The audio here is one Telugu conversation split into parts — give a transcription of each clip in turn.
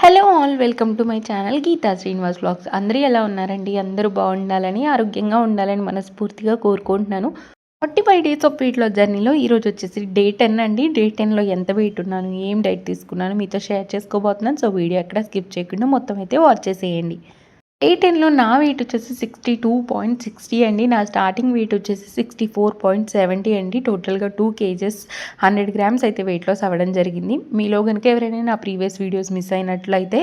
Hello all welcome to my channel Geetha Srinivas vlogs. అందరూ ఎలా ఉన్నారండి? అందరూ బాగుండాలని, ఆరోగ్యంగా ఉండాలని మనస్ఫూర్తిగా కోరుకుంటున్నాను. 45 డేస్ ఆఫ్ వెయిట్ లాస్ జర్నీలో ఈరోజు వచ్చేసి డే 10 అండి. డే 10లో ఎంత వెయిట్ ఉన్నాను, ఏం డైట్ తీసుకున్నాను మీతో షేర్ చేసుకోబోతున్నాను. సో వీడియో ఎక్కడ స్కిప్ చేయకుండా మొత్తం అయితే వాచ్ చేసేయండి. డే 10లో నా వెయిట్ వచ్చేసి 62.60 అండి. నా స్టార్టింగ్ వెయిట్ వచ్చేసి 64.70 అండి. టోటల్గా 2 కేజెస్ 100 గ్రామ్స్ అయితే వెయిట్ లాస్ అవ్వడం జరిగింది. మీలో కనుక ఎవరైనా నా ప్రీవియస్ వీడియోస్ మిస్ అయినట్లయితే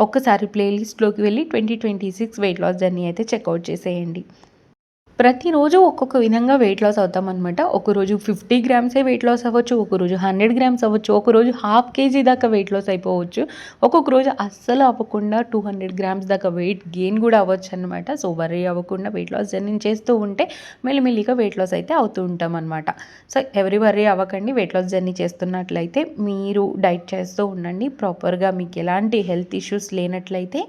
ఒక్కసారి ప్లేలిస్ట్లోకి వెళ్ళి 2026 వెయిట్ లాస్ జర్నీ అయితే చెక్అవుట్ చేసేయండి. ప్రతిరోజు ఒక్కొక్క విధంగా వెయిట్ లాస్ అవుతామనమాట. ఒకరోజు 50 గ్రామ్సే వెయిట్ లాస్ అవ్వచ్చు, ఒకరోజు 100 గ్రామ్స్ అవ్వచ్చు, ఒకరోజు హాఫ్ కేజీ దాకా వెయిట్ లాస్ అయిపోవచ్చు, ఒక్కొక్క రోజు అస్సలు అవ్వకుండా 200 గ్రామ్స్ దాకా వెయిట్ గెయిన్ కూడా అవ్వచ్చు అనమాట. సో వర్రీ అవ్వకుండా వెయిట్ లాస్ జర్నీ చేస్తూ ఉంటే మెల్లిమెల్లిగా వెయిట్ లాస్ అయితే అవుతూ ఉంటాం అనమాట. సో ఎవరి వర్రీ అవ్వకండి. వెయిట్ లాస్ జర్నీ చేస్తున్నట్లయితే మీరు డైట్ చేస్తూ ఉండండి ప్రాపర్గా. మీకు ఎలాంటి హెల్త్ ఇష్యూస్ లేనట్లయితే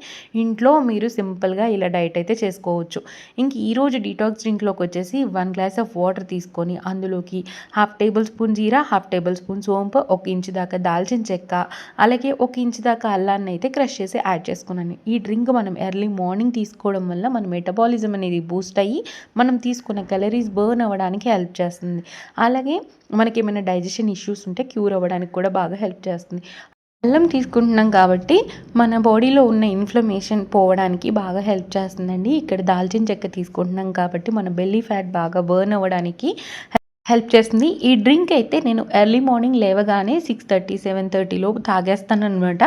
ఇంట్లో మీరు సింపుల్గా ఇలా డైట్ అయితే చేసుకోవచ్చు. ఇంక ఈరోజు డీటాక్స్ డ్రింక్లోకి వచ్చేసి 1 గ్లాస్ ఆఫ్ వాటర్ తీసుకొని అందులోకి 1/2 టేబుల్ స్పూన్ జీరా, 1/2 టేబుల్ స్పూన్ సోంపు, 1 ఇంచు దాకా దాల్చిన చెక్క, అలాగే 1 ఇంచు దాకా అల్లాన్ని అయితే క్రష్ చేసి యాడ్ చేసుకున్నాను. ఈ డ్రింక్ మనం ఎర్లీ మార్నింగ్ తీసుకోవడం వల్ల మన మెటబాలిజం అనేది బూస్ట్ అయ్యి మనం తీసుకున్న క్యాలరీస్ బర్న్ అవ్వడానికి హెల్ప్ చేస్తుంది. అలాగే మనకి ఏమైనా డైజెషన్ ఇష్యూస్ ఉంటే క్యూర్ అవ్వడానికి కూడా బాగా హెల్ప్ చేస్తుంది. అల్లం తీసుకుంటున్నాం కాబట్టి మన బాడీలో ఉన్న ఇన్ఫ్లమేషన్ పోవడానికి బాగా హెల్ప్ చేస్తుందండి. ఇక్కడ దాల్చిన చెక్క తీసుకుంటున్నాం కాబట్టి మన బెల్లీ ఫ్యాట్ బాగా బర్న్ అవ్వడానికి హెల్ప్ చేస్తుంది. ఈ డ్రింక్ అయితే నేను ఎర్లీ మార్నింగ్ లేవగానే 6:30, 7:30 లోపు తాగేస్తాను అనమాట.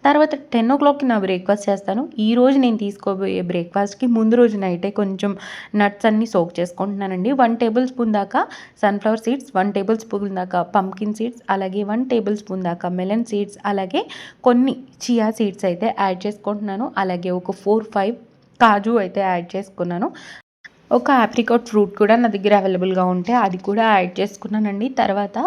తర్వాత 10 o'clockకి నా బ్రేక్ఫాస్ట్ చేస్తాను. ఈరోజు నేను తీసుకోబోయే బ్రేక్ఫాస్ట్కి ముందు రోజు నైటే కొంచెం నట్స్ అన్నీ సోక్ చేసుకుంటున్నానండి. 1 టేబుల్ స్పూన్ దాకా సన్ఫ్లవర్ సీడ్స్, 1 టేబుల్ స్పూన్ దాకా పంప్కిన్ సీడ్స్, అలాగే 1 టేబుల్ స్పూన్ దాకా మెలన్ సీడ్స్, అలాగే కొన్ని చియా సీడ్స్ అయితే యాడ్ చేసుకుంటున్నాను. అలాగే ఒక 4-5 కాజు అయితే యాడ్ చేసుకున్నాను. ఒక ఆప్రికాట్ ఫ్రూట్ కూడా నా దగ్గర అవైలబుల్గా ఉంటే అది కూడా యాడ్ చేసుకున్నానండి. తర్వాత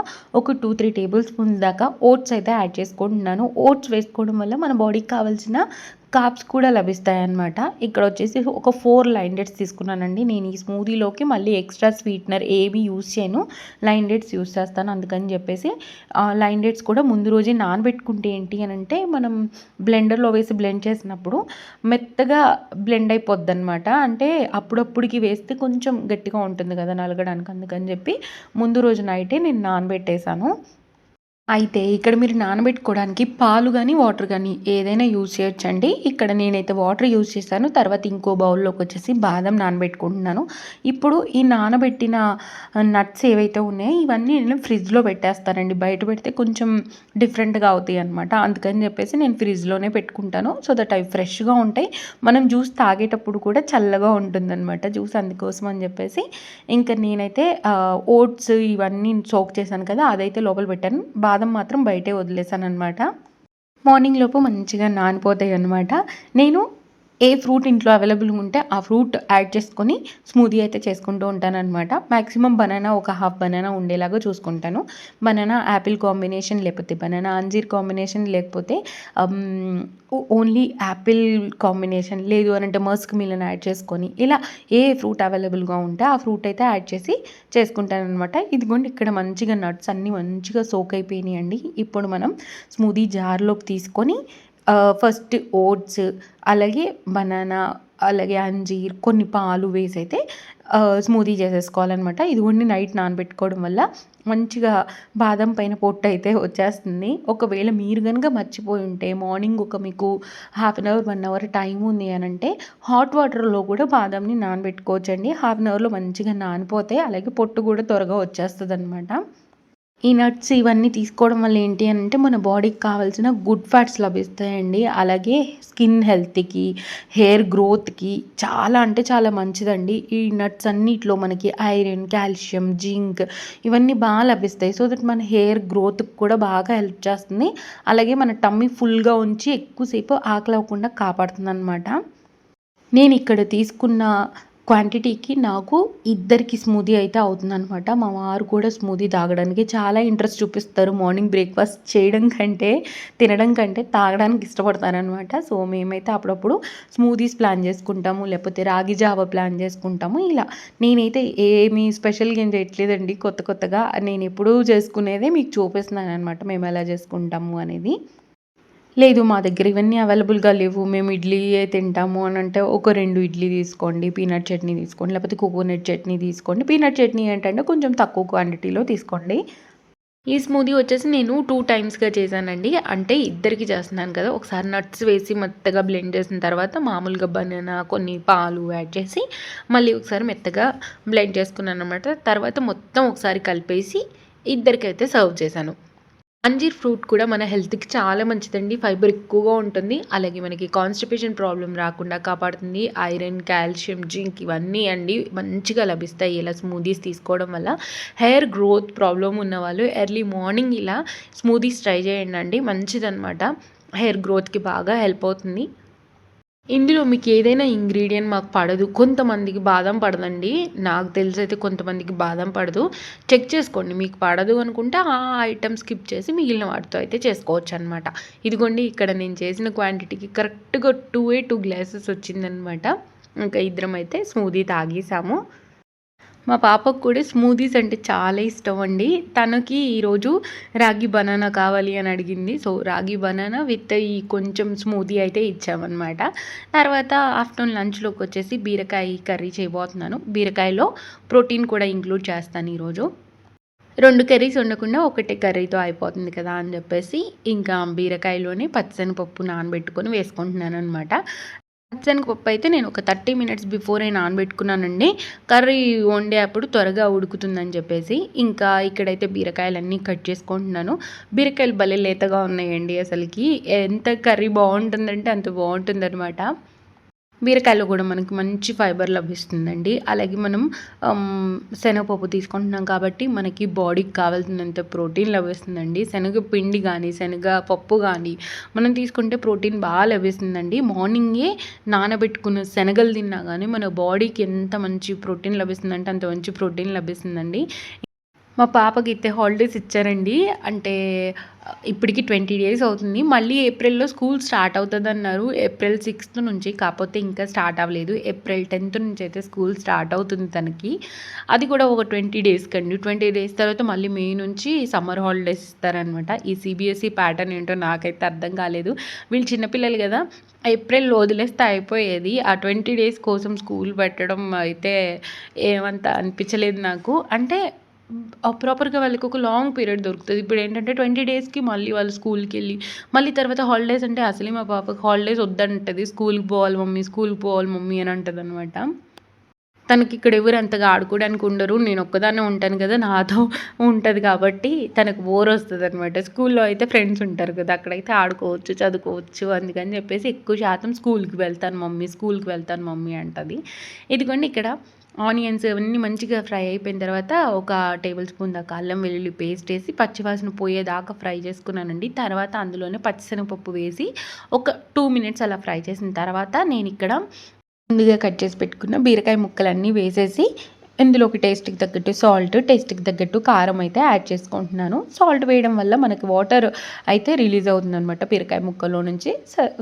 ఒక 2-3 టేబుల్ స్పూన్స్ దాకా ఓట్స్ అయితే యాడ్ చేసుకుంటున్నాను. ఓట్స్ వేసుకోవడం వల్ల మన బాడీకి కావాల్సిన కార్బ్స్ కూడా లభిస్తాయన్నమాట. ఇక్కడ వచ్చేసి ఒక 4 లైన్ డేట్స్ తీసుకున్నానండి. నేను ఈ స్మూదీలోకి మళ్ళీ ఎక్స్ట్రా స్వీట్నర్ ఏమీ యూస్ చేయను, లైన్ డేట్స్ యూస్ చేస్తాను. అందుకని చెప్పేసి లైన్ డేట్స్ కూడా ముందు రోజే నానబెట్టుకుంటే ఏంటి అని అంటే మనం బ్లెండర్లో వేసి బ్లెండ్ చేసినప్పుడు మెత్తగా బ్లెండ్ అయిపోద్ది అనమాట. అంటే అప్పుడప్పుడుకి వేస్తే కొంచెం గట్టిగా ఉంటుంది కదా నలగడానికి. అందుకని చెప్పి ముందు రోజు నైటే నేను నానబెట్టేశాను. అయితే ఇక్కడ మీరు నానబెట్టుకోవడానికి పాలు కానీ వాటర్ కానీ ఏదైనా యూజ్ చేయొచ్చండి. ఇక్కడ నేనైతే వాటర్ యూజ్ చేశాను. తర్వాత ఇంకో బౌల్లోకి వచ్చేసి బాదం నానబెట్టుకుంటున్నాను. ఇప్పుడు ఈ నానబెట్టిన నట్స్ ఏవైతే ఉన్నాయో ఇవన్నీ నేను ఫ్రిడ్జ్లో పెట్టేస్తానండి. బయట పెడితే కొంచెం డిఫరెంట్గా అవుతాయి అనమాట. అందుకని చెప్పేసి నేను ఫ్రిడ్జ్లోనే పెట్టుకుంటాను. సో దట్ అవి ఫ్రెష్గా ఉంటాయి. మనం జ్యూస్ తాగేటప్పుడు కూడా చల్లగా ఉంటుందన్నమాట జ్యూస్. అందుకోసం అని చెప్పేసి ఇంకా నేనైతే ఓట్స్ ఇవన్నీ సోక్ చేశాను కదా అదైతే లోపల పెట్టాను. బాదం మాత్రం బయటే వదిలేసాను అనమాట. మార్నింగ్ లోపు మంచిగా నానిపోతాయి అనమాట. నేను ఏ ఫ్రూట్ ఇంట్లో అవైలబుల్గా ఉంటే ఆ ఫ్రూట్ యాడ్ చేసుకొని స్మూదీ అయితే చేసుకుంటూ ఉంటానన్నమాట. మ్యాక్సిమం బనానా ఒక హాఫ్ బనానా ఉండేలాగా చూసుకుంటాను. బనానా యాపిల్ కాంబినేషన్, లేకపోతే బనానా అంజీర్ కాంబినేషన్, లేకపోతే ఓన్లీ యాపిల్ కాంబినేషన్, లేదు అని అంటే మస్క్ మిలన్ యాడ్ చేసుకొని ఇలా ఏ ఫ్రూట్ అవైలబుల్గా ఉంటే ఆ ఫ్రూట్ అయితే యాడ్ చేసి చేసుకుంటానమాట. ఇదిగోండి ఇక్కడ మంచిగా నట్స్ అన్నీ మంచిగా సోక్ అయిపోయినాయండి. ఇప్పుడు మనం స్మూదీ జార్లోకి తీసుకొని ఫస్ట్ ఓట్స్, అలాగే బనానా, అలాగే అంజీర్, కొన్ని పాలు వేసి అయితే స్మూదీ చేసేసుకోవాలన్నమాట. ఇదిగోండి నైట్ నానబెట్టుకోవడం వల్ల మంచిగా బాదం పైన పొట్టు అయితే వచ్చేస్తుంది. ఒకవేళ మీరు కనుక మర్చిపోయి ఉంటే మార్నింగ్ ఒక మీకు 1/2 అవర్ 1 అవర్ టైం ఉంది అని అంటే హాట్ వాటర్లో కూడా బాదంని నానబెట్టుకోవచ్చండి. 1/2 అవర్లో మంచిగా నానిపోతే అలాగే పొట్టు కూడా త్వరగా వచ్చేస్తుంది అనమాట. ఈ నట్స్ ఇవన్నీ తీసుకోవడం వల్ల ఏంటి అంటే మన బాడీకి కావాల్సిన గుడ్ ఫ్యాట్స్ లభిస్తాయండి. అలాగే స్కిన్ హెల్త్కి, హెయిర్ గ్రోత్కి చాలా అంటే చాలా మంచిదండి. ఈ నట్స్ అన్నిట్లో మనకి ఐరన్, కాల్షియం, జింక్ ఇవన్నీ బాగా లభిస్తాయి. సో దట్ మన హెయిర్ గ్రోత్కి కూడా బాగా హెల్ప్ చేస్తుంది. అలాగే మన టమ్మీ ఫుల్గా ఉంచి ఎక్కువసేపు ఆకలి అవ్వకుండా కాపాడుతుంది అనమాట. నేను ఇక్కడ తీసుకున్న క్వాంటిటీకి నాకు ఇద్దరికి స్మూదీ అయితే అవుతుందనమాట. మా వారు కూడా స్మూదీ తాగడానికి చాలా ఇంట్రెస్ట్ చూపిస్తారు. మార్నింగ్ బ్రేక్ఫాస్ట్ చేయడం కంటే, తినడం కంటే తాగడానికి ఇష్టపడతారనమాట. సో మేమైతే అప్పుడప్పుడు స్మూదీస్ ప్లాన్ చేసుకుంటాము, లేకపోతే రాగి జావా ప్లాన్ చేసుకుంటాము. ఇలా నేనైతే ఏమీ స్పెషల్గా ఏం చేయట్లేదండి. కొత్తగా నేను ఎప్పుడూ చేసుకునేదే మీకు చూపిస్తున్నాను అనమాట మేము ఎలా చేసుకుంటాము అనేది. లేదు మా దగ్గర ఇవన్నీ అవైలబుల్‌గా లేవు. మేము ఇడ్లీయే తింటాము అనంటే, ఒక 2 ఇడ్లీ తీసుకోండి, పీనట్ చట్నీ తీసుకోండి, లేకపోతే కోకోనట్ చట్నీ తీసుకోండి. పీనట్ చట్నీ ఏంటంటే కొంచెం తక్కువ క్వాంటిటీలో తీసుకోండి. ఈ స్మూదీ వచ్చేసి నేను 2 టైమ్స్‌గా చేశానండి. అంటే ఇద్దరికి చేస్తున్నాను కదా! ఒకసారి నట్స్ వేసి మెత్తగా బ్లెండ్ చేసిన తర్వాత మామూలుగా బనానా, కొన్ని పాలు యాడ్ చేసి మళ్ళీ ఒకసారి మెత్తగా బ్లెండ్ చేసుకున్నాననమాట. తర్వాత మొత్తం ఒకసారి కలిపేసి ఇద్దరికైతే సర్వ్ చేశాను. అంజీర్ ఫ్రూట్ కూడా మన హెల్త్‌కి చాలా మంచిదండి. ఫైబర్ ఎక్కువగా ఉంటుంది. అలాగే మనకి కాన్‌స్టిపేషన్ ప్రాబ్లమ్ రాకుండా కాపాడుతుంది. ఐరన్, కాల్షియం, జింక్ ఇవన్నీ అండి మంచిగా లభిస్తాయి ఇలా స్మూదీస్ తీసుకోవడం వల్ల. హెయిర్ గ్రోత్ ప్రాబ్లమ్ ఉన్నవాళ్ళు ఎర్లీ మార్నింగ్ ఇలా స్మూదీస్ ట్రై చేయండండి. మంచిదనమాట. హెయిర్ గ్రోత్‌కి బాగా హెల్ప్ అవుతుంది. ఇందులో మీకు ఏదైనా ఇంగ్రీడియెంట్ మాకు పడదు. కొంతమందికి బాదం పడదండి. నాకు తెలిసైతే కొంతమందికి బాదం పడదు. చెక్ చేసుకోండి. మీకు పడదు అనుకుంటే ఆ ఐటెమ్ స్కిప్ చేసి మిగిలిన వాటితో అయితే చేసుకోవచ్చనమాట. ఇదిగోండి ఇక్కడ నేను చేసిన క్వాంటిటీకి కరెక్ట్‌గా 2 గ్లాసెస్ వచ్చిందనమాట. ఇంకా ఇద్దరమైతే స్మూదీ తాగేసాము. మా పాపకు కూడా స్మూదీస్ అంటే చాలా ఇష్టం అండి. తనకి ఈరోజు రాగి బనానా కావాలి అని అడిగింది. సో, రాగి బనానా విత్ ఈ కొంచెం స్మూదీ అయితే ఇచ్చామనమాట. తర్వాత ఆఫ్టర్‌నూన్ లంచ్‌లోకొచ్చేసి బీరకాయ కర్రీ చేయబోతున్నాను. బీరకాయలో ప్రోటీన్ కూడా ఇంక్లూడ్ చేస్తాను ఈరోజు. 2 కర్రీస్ వండకుండా ఒకటే కర్రీతో అయిపోతుంది కదా అని చెప్పేసి ఇంకా బీరకాయలోనే పచ్చిశనగపప్పు నానబెట్టుకొని వేసుకుంటున్నాననమాట. పచ్చిశనగపప్పు అయితే నేను ఒక 30 మినిట్స్ బిఫోరే నానబెట్టుకున్నానండి. కర్రీ వండేప్పుడు త్వరగా ఉడుకుతుందని చెప్పేసి. ఇంకా ఇక్కడైతే బీరకాయలన్నీ కట్ చేసుకుంటున్నాను. బీరకాయలు భలే లేతగా ఉన్నాయండి అసలకి. ఎంత కర్రీ బావుంటుందంటే అంత బావుంటుందనమాట. బీరకాయలో కూడా మనకి మంచి ఫైబర్ లభిస్తుందండి. అలాగే మనం శనగపప్పు తీసుకుంటున్నాం కాబట్టి మనకి బాడీకి కావాల్సినంత ప్రోటీన్ లభిస్తుందండి. శనగపిండి గానీ, శనగపప్పు గానీ మనం తీసుకుంటే ప్రోటీన్ లభిస్తుందండి. మార్నింగే నానబెట్టుకున్న శనగలు తిన్నా గానీ మన బాడీకి ఎంత మంచి ప్రోటీన్ లభిస్తుందంటే అంత మంచి ప్రోటీన్ లభిస్తుందండి. మా పాపకైతే హాలిడేస్ ఇచ్చారండి. అంటే ఇప్పటికి 20 డేస్ అవుతుంది. మళ్ళీ ఏప్రిల్‌లో స్కూల్ స్టార్ట్ అవుతదన్నారు. ఏప్రిల్ 6థ్ నుంచి. కాపోతే ఇంకా స్టార్ట్ అవ్వలేదు. ఏప్రిల్ 10థ్ నుంచి అయితే స్కూల్ స్టార్ట్ అవుతుంది తనకి. అది కూడా ఒక 20 డేస్‌కండి. 20 డేస్ తర్వాత మళ్ళీ మే నుంచి సమ్మర్ హాలిడేస్ ఇస్తారనమాట. ఈ సీబీఎస్ఈ ప్యాటర్న్ ఏంటో నాకైతే అర్థం కాలేదు. వీళ్ళు చిన్న పిల్లలు గదా! ఏప్రిల్‌లో వదిలేస్తే అయిపోయేది. ఆ 20 డేస్ కోసం స్కూల్ పెట్టడం అయితే ఏమంత అనిపించలేదు నాకు. అంటే ప్రాపర్‌గా వాళ్ళకి ఒక లాంగ్ పీరియడ్ దొరుకుతది. ఇప్పుడేంటంటే 20 డేస్‌కి మళ్ళీ వాళ్ళు స్కూల్‌కెళ్ళి, మళ్ళీ తర్వాత హాలిడేస్ అంటే అసలే మా పాపకి హాలిడేస్ వద్దంటది. స్కూల్‌కి పోవాలి మమ్మీ, స్కూల్‌కి పోవాలి మమ్మీ అని అంటదనమాట. తనకిక్కడ ఎవరు అంతగా ఆడుకోవడానికి ఉండరు. నేనొక్కదాన్నే ఉంటాను కదా! నాతో ఉంటది కాబట్టి తనకు బోర్ వస్తదనమాట. స్కూల్‌లో అయితే ఫ్రెండ్స్ ఉంటారు కదా! అక్కడైతే ఆడుకోవచ్చు, చదువుకోవచ్చు. అందుకని చెప్పేసి ఎక్కువ శాతం స్కూల్‌కి వెళ్తాను మమ్మీ, స్కూల్‌కి వెళ్తాను మమ్మీ అంటది. ఇదిగోండి ఇక్కడ ఆనియన్స్ అవన్నీ మంచిగా ఫ్రై అయిపోయిన తర్వాత ఒక టేబుల్ స్పూన్ దాకా అల్లం వెల్లుల్లి పేస్ట్ వేసి పచ్చివాసన పోయేదాకా ఫ్రై చేసుకున్నానండి. తర్వాత అందులోనే పచ్చిశనగపప్పు వేసి ఒక 2 మినిట్స్ అలా ఫ్రై చేసిన తర్వాత నేనిక్కడ ముందుగా కట్ చేసి పెట్టుకున్న బీరకాయ ముక్కలన్నీ వేసేసి ఇందులోకి టేస్ట్‌కి తగ్గట్టు సాల్ట్, టేస్ట్‌కి తగ్గట్టు కారం అయితే యాడ్ చేసుకుంటున్నాను. సాల్ట్ వేయడం వల్ల మనకి వాటర్ అయితే రిలీజ్ అవుతుందనమాట బీరకాయ ముక్కలో నుంచి.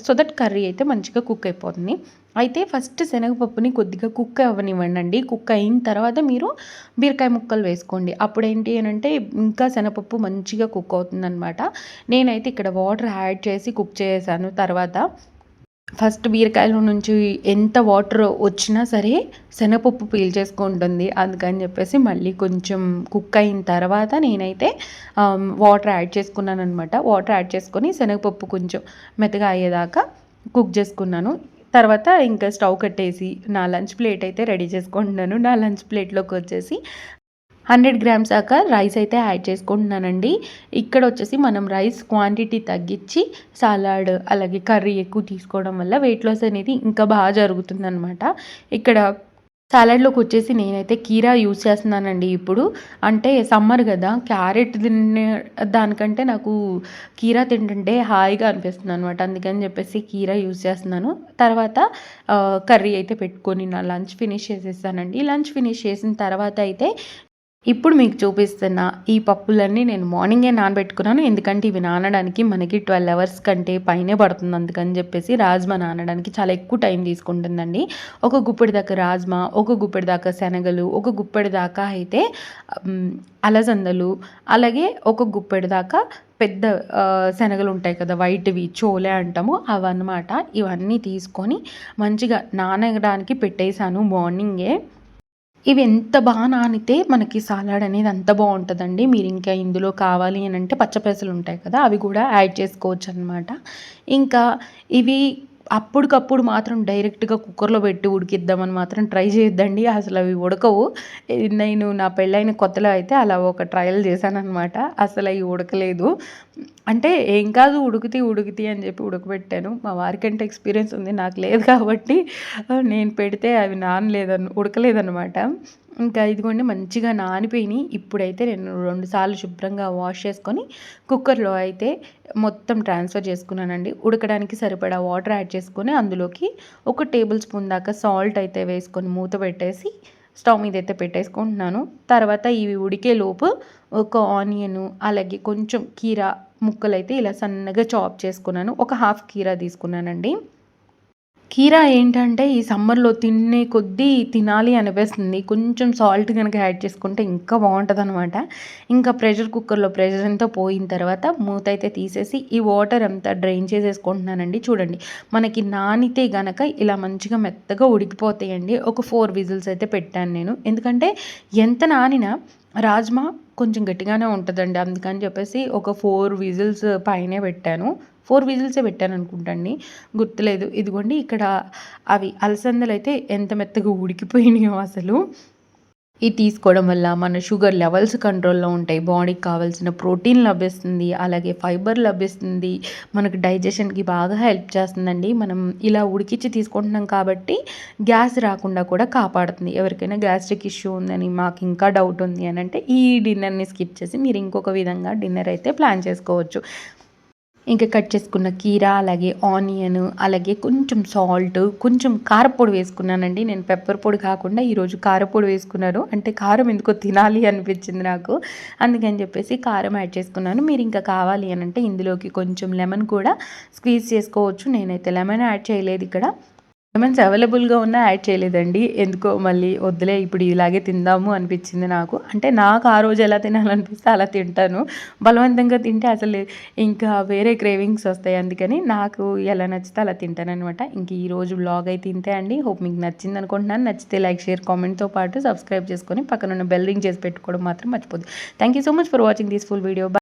సో దట్ కర్రీ అయితే మంచిగా కుక్ అయిపోతుంది. అయితే ఫస్ట్ శనగపప్పుని కొద్దిగా కుక్ అవ్వనివ్వండి. కుక్ అయిన తర్వాత మీరు బీరకాయ ముక్కలు వేసుకోండి. అప్పుడేంటి అనంటే ఇంకా శనగపప్పు మంచిగా కుక్ అవుతుందనమాట. నేనైతే ఇక్కడ వాటర్ యాడ్ చేసి కుక్ చేశాను తర్వాత. ఫస్ట్ బీరకాయలో నుంచి ఎంత వాటర్ వచ్చినా సరే శనగపప్పు పీల్చేసుకుంటుంది. అందుకని చెప్పేసి మళ్ళీ కొంచెం కుక్ అయిన తర్వాత నేనైతే వాటర్ యాడ్ చేసుకున్నాననమాట. వాటర్ యాడ్ చేసుకొని శనగపప్పు కొంచెం మెత్తగా అయ్యేదాకా కుక్ చేసుకున్నాను. తర్వాత ఇంకా స్టవ్ కట్టేసి నా లంచ్ ప్లేట్ అయితే రెడీ చేసుకుంటున్నాను. నా లంచ్ ప్లేట్లోకి వచ్చేసి 100 గ్రామ్స్ దాకా రైస్ అయితే యాడ్ చేసుకుంటున్నానండి. ఇక్కడ వచ్చేసి మనం రైస్ క్వాంటిటీ తగ్గించి సలాడ్ అలాగే కర్రీ ఎక్కువ తీసుకోవడం వల్ల వెయిట్ లాస్ అనేది ఇంకా బాగా జరుగుతుందనమాట. ఇక్కడ సాలడ్‌లోకి వచ్చేసి నేనైతే కీరా యూజ్ చేస్తున్నానండి ఇప్పుడు. అంటే సమ్మర్ గదా! క్యారెట్ తినే దానికంటే నాకు కీరా తింటుంటే హాయిగా అనిపిస్తుందనమాట. అందుకని చెప్పేసి కీరా యూజ్ చేస్తున్నాను. తర్వాత కర్రీ అయితే పెట్టుకొని నా లంచ్ ఫినిష్ చేసేసానండి. లంచ్ ఫినిష్ చేసిన తర్వాత అయితే ఇప్పుడు మీకు చూపిస్తున్న ఈ పప్పులన్నీ నేను మార్నింగే నానబెట్టుకున్నాను. ఎందుకంటే ఇవి నానడానికి మనకి 12 అవర్స్ కంటే పైనే పడుతుంది. అందుకని చెప్పేసి రాజ్మా నానడానికి చాలా ఎక్కువ టైం తీసుకుంటుందండి. ఒక గుప్పెడు దాకా రాజ్మా, ఒక గుప్పెడు దాకా శనగలు, ఒక గుప్పెడు దాకా అయితే అలసందలు, అలాగే ఒక గుప్పెడు దాకా పెద్ద శనగలు ఉంటాయి కదా, వైట్‌వి చోలే అంటాము అవన్నమాట. ఇవన్నీ తీసుకొని మంచిగా నానడానికి పెట్టేసాను మార్నింగే. ఇవి ఎంత నానితే మనకి సాలడ్ అనేది అంత బావుంటదండి. మీరింకా ఇందులో కావాలి అనంటే పచ్చపెసలుంటాయి కదా, అవి కూడా యాడ్ చేసుకోవచ్చనమాట. ఇంకా ఇవి అప్పటికప్పుడు మాత్రం డైరెక్ట్‌గా కుక్కర్‌లో పెట్టి ఉడికిద్దామని మాత్రం ట్రై చేయొద్దండి. అసలవి ఉడకవు. నేను నా పెళ్ళైన కొత్తలో అయితే అలా ఒక ట్రయల్ చేశాననమాట. అసలయి ఉడకలేదు. అంటే ఏం కాదు ఉడుకుతాయి అని చెప్పి ఉడకబెట్టాను. మా వారికంటే ఎక్స్‌పీరియన్స్ ఉంది. నాకు లేదు కాబట్టి నేను పెడితే అవి ఉడకలేదనమాట. ఇంకా ఇదిగోండి మంచిగా నానిపోయినియి. ఇప్పుడైతే నేను 2 సార్లు శుభ్రంగా వాష్ చేసుకొని కుక్కర్‌లో అయితే మొత్తం ట్రాన్స్‌ఫర్ చేసుకున్నానండి. ఉడకడానికి సరిపడా వాటర్ యాడ్ చేసుకొని అందులోకి ఒక టేబుల్ స్పూన్ దాకా సాల్ట్ అయితే వేసుకొని మూత పెట్టేసి స్టవ్ మీదైతే పెట్టేసుకుంటున్నాను. తర్వాత ఇవి ఉడికేలోపు ఒక ఆనియను, అలాగే కొంచెం కీరా ముక్కలైతే ఇలా సన్నగా చాప్ చేసుకున్నాను. ఒక హాఫ్ కీరా తీసుకున్నానండి. కీరా ఏంటంటే ఈ సమ్మర్‌లో తినే కొద్దీ తినాలి అనిపిస్తుంది. కొంచెం సాల్ట్ గనక యాడ్ చేసుకుంటే ఇంకా బావుంటదనమాట. ఇంకా ప్రెషర్ కుక్కర్‌లో ప్రెషర్ అంతా పోయిన తర్వాత మూతైతే తీసేసి ఈ వాటర్ అంతా డ్రైన్ చేసేసుకుంటున్నానండి. చూడండి, మనకి నానితే గనక ఇలా మంచిగా మెత్తగా ఉడికిపోతాయండి. ఒక 4 విజిల్స్ అయితే పెట్టాను నేను. ఎందుకంటే ఎంత నానినా రాజ్మా కొంచెం గట్టిగానే ఉంటదండి. అందుకని చెప్పేసి ఒక 4 విజిల్స్ పైనే పెట్టాను. 4 విజిల్సే పెట్టాననుకుంటా అండి. గుర్తులేదు. ఇదిగోండి ఇక్కడ అవి అలసందలైతే ఎంత మెత్తగా ఉడికిపోయినాయో అసలు. ఇది తీసుకోవడం వల్ల మన షుగర్ లెవెల్స్ కంట్రోల్‌లో ఉంటాయి. బాడీకి కావాల్సిన ప్రోటీన్ లభిస్తుంది. అలాగే ఫైబర్ లభిస్తుంది. మనకు డైజెషన్‌కి బాగా హెల్ప్ చేస్తుందండి. మనం ఇలా ఉడికిచ్చి తీసుకుంటున్నాం కాబట్టి గ్యాస్ రాకుండా కూడా కాపాడుతుంది. ఎవరికైనా గ్యాస్ట్రిక్ ఇష్యూ ఉందని మాకు ఇంకా డౌట్ ఉంది అనంటే ఈ డిన్నర్‌ని స్కిప్ చేసి మీరు ఇంకొక విధంగా డిన్నర్ అయితే ప్లాన్ చేసుకోవచ్చు. ఇంకా కట్ చేసుకున్న కీరా, అలాగే ఆనియన్, అలాగే కొంచెం సాల్ట్, కొంచెం కారప్పొడి వేసుకున్నానండి. నేను పెప్పర్ పొడి కాకుండా ఈరోజు కారప్పొడి వేసుకున్నాను. అంటే కారం ఎందుకో తినాలి అనిపించింది నాకు. అందుకని చెప్పేసి కారం యాడ్ చేసుకున్నాను. మీరు ఇంకా కావాలి అనంటే ఇందులోకి కొంచెం లెమన్ కూడా స్క్వీజ్ చేసుకోవచ్చు. నేనైతే లెమన్ యాడ్ చేయలేదు ఇక్కడ. లెమన్స్ అవైలబుల్‌గా ఉన్నా యాడ్ చేయలేదండి. ఎందుకో మళ్ళీ వద్దులే ఇప్పుడు ఇలాగే తిందాము అనిపించింది నాకు. అంటే నాకు ఆ రోజు ఎలా తినాలనిపిస్తే అలా తింటాను. బలవంతంగా తింటే అసలు ఇంకా వేరే క్రేవింగ్స్ వస్తాయి. అందుకని నాకు ఎలా నచ్చితే అలా తింటాననమాట. ఇంక ఈరోజు వ్లాగ్ అయితే ఇంతే అండి. హోప్ మీకు నచ్చింది అనుకుంటున్నాను. నచ్చితే లైక్, షేర్, కామెంట్‌తో పాటు సబ్స్క్రైబ్ చేసుకొని పక్కనున్న బెల్ రింగ్ చేసి పెట్టుకోవడం మాత్రం మర్చిపోద్దు. Thank you so much for watching this full video.